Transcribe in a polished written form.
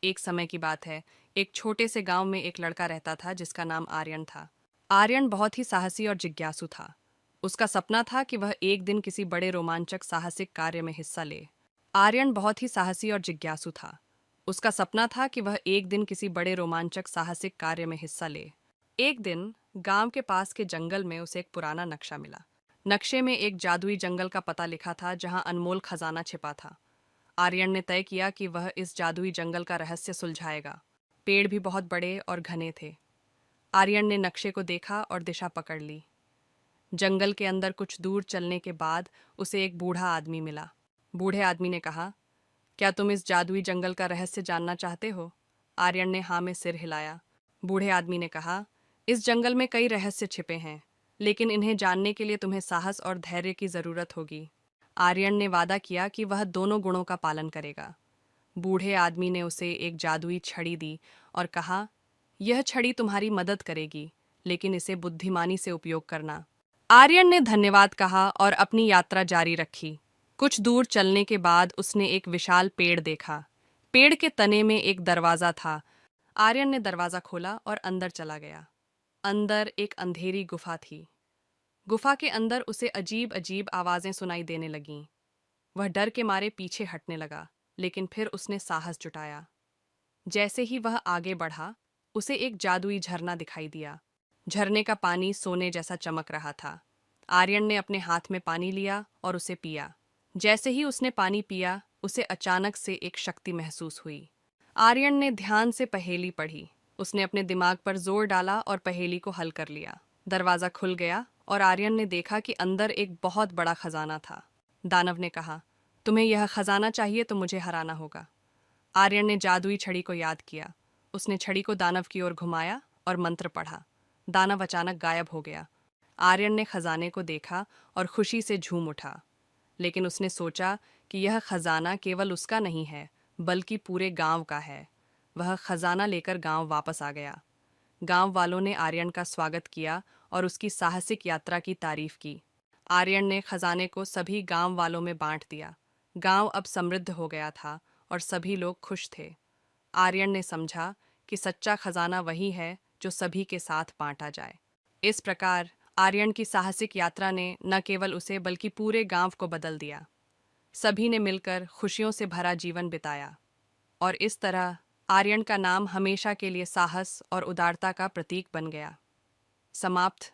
एक समय की बात है। एक छोटे से गांव में एक लड़का रहता था जिसका नाम आर्यन था। आर्यन बहुत ही साहसी और जिज्ञासु था। उसका सपना था कि वह एक दिन किसी बड़े रोमांचक साहसिक कार्य में हिस्सा ले। आर्यन बहुत ही साहसी और जिज्ञासु था। उसका सपना था कि वह एक दिन किसी बड़े रोमांचक साहसिक कार्य में हिस्सा ले। एक दिन गांव के पास के जंगल में उसे एक पुराना नक्शा मिला। नक्शे में एक जादुई जंगल का पता लिखा था जहां अनमोल खजाना छिपा था। आर्यन ने तय किया कि वह इस जादुई जंगल का रहस्य सुलझाएगा। पेड़ भी बहुत बड़े और घने थे। आर्यन ने नक्शे को देखा और दिशा पकड़ ली। जंगल के अंदर कुछ दूर चलने के बाद उसे एक बूढ़ा आदमी मिला। बूढ़े आदमी ने कहा, क्या तुम इस जादुई जंगल का रहस्य जानना चाहते हो? आर्यन ने हाँ में सिर हिलाया। बूढ़े आदमी ने कहा, इस जंगल में कई रहस्य छिपे हैं, लेकिन इन्हें जानने के लिए तुम्हें साहस और धैर्य की जरूरत होगी। आर्यन ने वादा किया कि वह दोनों गुणों का पालन करेगा। बूढ़े आदमी ने उसे एक जादुई छड़ी दी और कहा, यह छड़ी तुम्हारी मदद करेगी, लेकिन इसे बुद्धिमानी से उपयोग करना। आर्यन ने धन्यवाद कहा और अपनी यात्रा जारी रखी। कुछ दूर चलने के बाद उसने एक विशाल पेड़ देखा। पेड़ के तने में एक दरवाजा था। आर्यन ने दरवाजा खोला और अंदर चला गया। अंदर एक अंधेरी गुफा थी। गुफा के अंदर उसे अजीब अजीब आवाजें सुनाई देने लगीं। वह डर के मारे पीछे हटने लगा, लेकिन फिर उसने साहस जुटाया। जैसे ही वह आगे बढ़ा, उसे एक जादुई झरना दिखाई दिया। झरने का पानी सोने जैसा चमक रहा था। आर्यन ने अपने हाथ में पानी लिया और उसे पिया। जैसे ही उसने पानी पिया, उसे अचानक से एक शक्ति महसूस हुई। आर्यन ने ध्यान से पहेली पढ़ी। उसने अपने दिमाग पर जोर डाला और पहेली को हल कर लिया। दरवाजा खुल गया और आर्यन ने देखा कि अंदर एक बहुत बड़ा खजाना था। दानव ने कहा, तुम्हें यह खजाना चाहिए तो मुझे हराना होगा। आर्यन ने जादुई छड़ी को याद किया। उसने छड़ी को दानव की ओर घुमाया और मंत्र पढ़ा। दानव अचानक गायब हो गया। आर्यन ने खजाने को देखा और खुशी से झूम उठा। लेकिन उसने सोचा कि यह खजाना केवल उसका नहीं है, बल्कि पूरे गांव का है। वह खजाना लेकर गांव वापस आ गया। गांव वालों ने आर्यन का स्वागत किया और उसकी साहसिक यात्रा की तारीफ की। आर्यन ने खजाने को सभी गांव वालों में बांट दिया। गांव अब समृद्ध हो गया था और सभी लोग खुश थे। आर्यन ने समझा कि सच्चा खजाना वही है जो सभी के साथ बांटा जाए। इस प्रकार आर्यन की साहसिक यात्रा ने न केवल उसे बल्कि पूरे गांव को बदल दिया। सभी ने मिलकर खुशियों से भरा जीवन बिताया और इस तरह आर्यन का नाम हमेशा के लिए साहस और उदारता का प्रतीक बन गया। समाप्त।